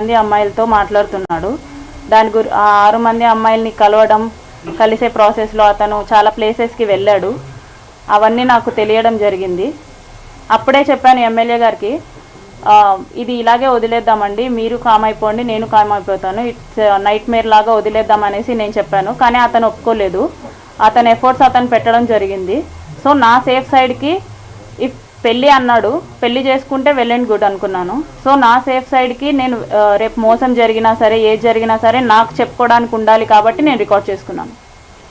మంది అమ్మాయిలతో మాట్లాడుతున్నాడు. ఆ 6 మంది అమ్మాయిల్ని కలిసే ప్రాసెస్లో అతను చాలా ప్లేసెస్కి వెళ్ళాడు. అవన్నీ నాకు తెలియడం జరిగింది. అప్పుడే చెప్పాను ఎమ్మెల్యే గారికి, ఇది ఇలాగే వదిలేద్దామండి, మీరు కామ్ అయిపోండి, నేను కామ్ అయిపోతాను, ఇట్స్ నైట్ మేర్ లాగా వదిలేద్దాం అనేసి నేను చెప్పాను. కానీ అతను ఒప్పుకోలేదు. అతని ఎఫర్ట్స్ అతను పెట్టడం జరిగింది. సో నా సేఫ్ సైడ్కి ఇఫ్ పెళ్ళి అన్నాడు, పెళ్ళి చేసుకుంటే వెల్ అండ్ గుడ్ అనుకున్నాను. సో నా సేఫ్ సైడ్కి నేను రేపు మోసం జరిగినా సరే, ఏది జరిగినా సరే నాకు చెప్పుకోవడానికి ఉండాలి కాబట్టి నేను రికార్డ్ చేసుకున్నాను.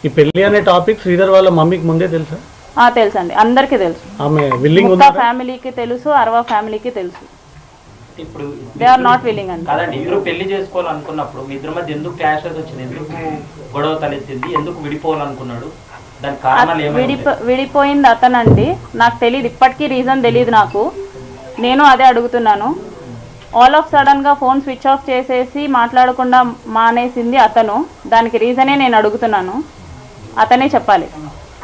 ఈ పెళ్ళి అనే టాపిక్ శ్రీధర్ వాళ్ళ మమ్మీకి ముందే తెలుసా? తెలుసండి, అందరికీ తెలుసు. ఫ్యామిలీకి తెలుసు, అరవా ఫ్యామిలీకి తెలుసు. ఇప్పుడు దే ఆర్ నాట్ విల్లింగ్ అండి. కాదండి, మీరు పెళ్లి చేసుకోవాలనుకున్నప్పుడు మీ ఇద్దరి మధ్య ఎందుకు క్లాషెస్ వచ్చింది, ఎందుకు గొడవ తలెత్తింది, ఎందుకు విడిపోవాలనుకున్నాడు, దానికి కారణాలు ఏమైనా? విడిపోయింది అతనండి, నాకు తెలియదు, ఇప్పటికీ రీజన్ తెలియదు నాకు. నేను అదే అడుగుతున్నాను. ఆల్ ఆఫ్ సడన్గా ఫోన్ స్విచ్ ఆఫ్ చేసేసి మాట్లాడకుండా మానేసింది అతను. దానికి రీజనే నేను అడుగుతున్నాను, అతనే చెప్పాలి.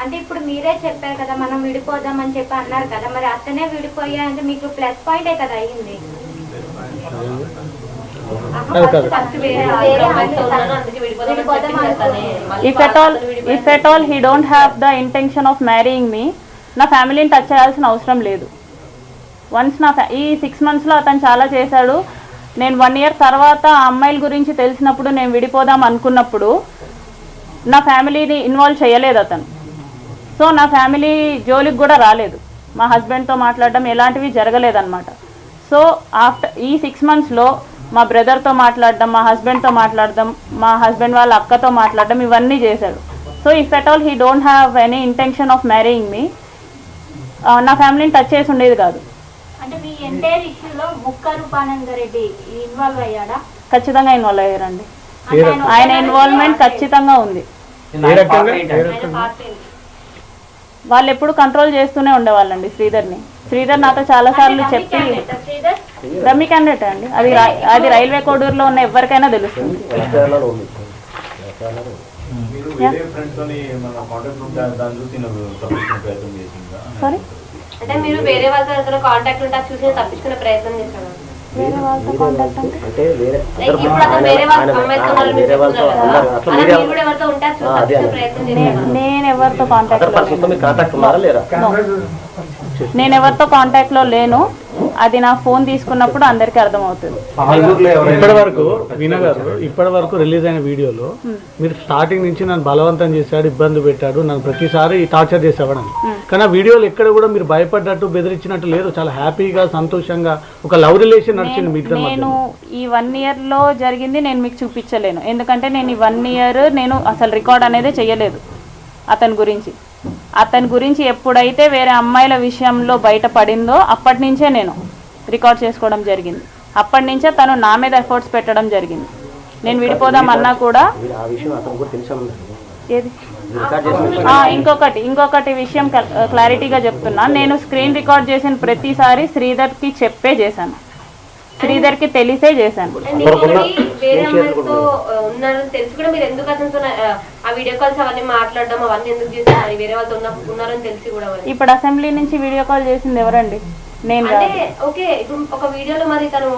అంటే ఇప్పుడు మీరే చెప్పారు కదా మనం విడిపోదాం అని చెప్పి అన్నారు కదా, మరి అతనే విడిపోయా అంటే మీకు ప్లస్ పాయింటే కదా అయ్యింది. If at all he don't have the intention of marrying me, నా ఫ్యామిలీని టచ్ చేయాల్సిన అవసరం లేదు. వన్స్ ఈ 6 monthsలో అతను చాలా చేశాడు. నేను 1 year తర్వాత ఆ అమ్మాయిల గురించి తెలిసినప్పుడు నేను విడిపోదాం అనుకున్నప్పుడు నా ఫ్యామిలీని ఇన్వాల్వ్ చేయలేదు అతను. సో నా ఫ్యామిలీ జోలికి కూడా రాలేదు. మా హస్బెండ్తో మాట్లాడడం ఎలాంటివి జరగలేదన్నమాట. సో ఆఫ్టర్ ఈ 6 monthsలో మా బ్రదర్తో మాట్లాడడం, మా హస్బెండ్తో మాట్లాడడం, మా హస్బెండ్ వాళ్ళ అక్కతో మాట్లాడడం, ఇవన్నీ చేశాడు. So if at all he don't have any intention of marrying me, నా ఫ్యామిలీని టచ్ చేసి ఉండేది కాదు. అంటే మీ ఎంటైర్ ఇష్యూలో ముక్క రూపానందరెడ్డి ఇన్వాల్వ్ అయ్యాడా? ఖచ్చితంగా ఇన్వాల్వ్ అయ్యారండి. ఆయన ఇన్వాల్వ్మెంట్ ఖచ్చితంగా ఉంది. వాళ్ళు ఎప్పుడు కంట్రోల్ చేస్తూనే ఉండేవాళ్ళండి శ్రీధర్ని. శ్రీధర్ నాతో చాలా సార్లు చెప్పి, రమ్మీ క్యాండిడేట్ అండి, అది రైల్వే కోడూరులో ఉన్న ఎవరికైనా తెలుస్తుంది. సారీ, అంటే మీరు వేరే వాళ్ళతో కాంటాక్ట్ ఉంటా చూసి తప్పించుకునే ప్రయత్నం చేశారు. వేరే వాళ్ళతో కాంటాక్ట్ అంటే నేను ఎవరితో కాంటాక్ట్ లో లేను. అది నా ఫోన్ తీసుకున్నప్పుడు అందరికీ అర్థమవుతుంది. ఇప్పటి వరకు రిలీజ్ అయిన వీడియోలో మీరు స్టార్టింగ్ నుంచి నన్ను బలవంతం చేశాడు, ఇబ్బంది పెట్టాడు, నన్ను ప్రతిసారి టార్చర్ చేసేవాడని. కానీ ఆ వీడియోలో ఎక్కడ కూడా మీరు భయపడ్డట్టు, బెదిరించినట్టు లేదు. చాలా హ్యాపీగా, సంతోషంగా ఒక లవ్ రిలేషన్ నడిచింది మీ ఇద్దరి మధ్య. నేను ఈ 1 yearలో జరిగింది నేను మీకు చూపించలేను, ఎందుకంటే నేను ఈ 1 year నేను అసలు రికార్డ్ అనేది చేయలేదు అతని గురించి ఎప్పుడైతే వేరే అమ్మాయిల విషయంలో బయటపడిందో అప్పటి నుంచే నేను రికార్డ్ చేసుకోవడం జరిగింది. అప్పటి నుంచే తను నా మీద ఎఫర్ట్స్ పెట్టడం జరిగింది. నేను విడిపోదామన్నా కూడా ఇంకొకటి విషయం క్లారిటీగా చెప్తున్నా. నేను స్క్రీన్ రికార్డ్ చేసిన ప్రతిసారి శ్రీధర్కి చెప్పే చేశాను, శ్రీధర్కి తెలిసే చేశాను. ఇప్పుడు అసెంబ్లీ నుంచి వీడియో కాల్ చేసింది ఎవరండి? నేను ఓకే, ఇప్పుడు ఒక వీడియోలో మరి తను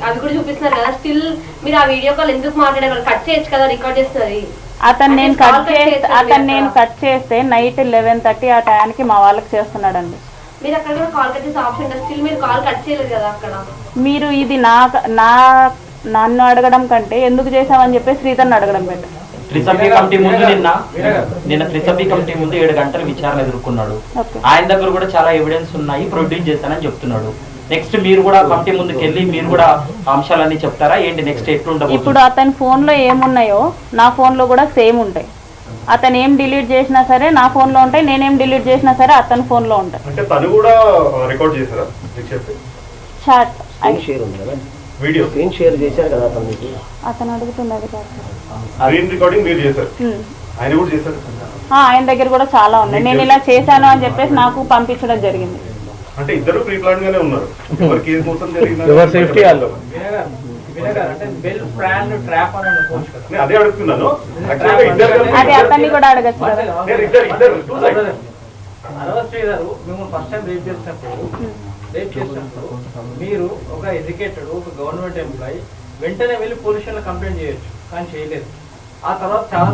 అవి కూడా చూపిస్తున్నారు కదా, స్టిల్ మీరు ఆ వీడియో కాల్ ఎందుకు మాట్లాడారు? కట్ చేయొచ్చు కదా, రికార్డ్ చేస్తుంది. అతను నేను కట్ చేస్తే నైట్ 11:30 ఆ టైంకి మా వాళ్ళకి చేస్తున్నాడండి. మీరు అక్కడ కూడా కాల్ కట్ చేసే ఆప్షన్ ఉంది, స్టిల్ మీరు కాల్ కట్ చేయలేదు కదా అక్కడ. మీరు ఇది నన్ను అడగడం కంటే ఎందుకు చేసామని చెప్పి శ్రీధర్ని అడగడం బెటర్. త్రిసభ్య కమిటీ ముందు నిన్న త్రిసభ్య కమిటీ ముందు 7 గంటలు విచారణ ఎదుర్కొన్నాడు. ఆయన దగ్గర కూడా చాలా ఎవిడెన్స్ ఉన్నాయి, ప్రొడ్యూస్ చేశానని చెప్తున్నాడు. నెక్స్ట్ మీరు కూడా కమిటీ ముందుకు వెళ్ళి మీరు కూడా అంశాలన్నీ చెప్తారా ఏంటి? నెక్స్ట్ ఎట్లుంటుంది? ఇప్పుడు అతని ఫోన్లో ఏమున్నాయో నా ఫోన్లో కూడా సేమ్ ఉంటాయి. అతను ఏం డిలీట్ చేసినా సరే నా ఫోన్లో ఉంటాయి, నేనేం డిలీట్ చేసినా సరే అతని ఫోన్లో ఉంటాయి. చాట్ వీడియో స్క్రీన్ షేర్ చేశారు కదా అతను అడుగుతున్నది ఆయన దగ్గర కూడా చాలా ఉన్నాయి. నేను ఇలా చేశాను అని చెప్పేసి నాకు పంపించడం జరిగింది. అంటే ఇద్దరు ప్రీ ప్లాన్ గానే ఉన్నారు. ఎవరి సేఫ్టీ వాళ్ళు. అదే అడుగుతున్నాను. అదే అతన్ని కూడా అడగచ్చు కదా. రేప్ చేసినప్పుడు మీరు ఒక ఎడ్యుకేటెడ్ ఒక గవర్నమెంట్ ఎంప్లాయీ వెంటనే వెళ్ళి పోలీస్ స్టేషన్లో కంప్లైంట్ చేయొచ్చు, కానీ చేయలేదు. ఆ తర్వాత చాలా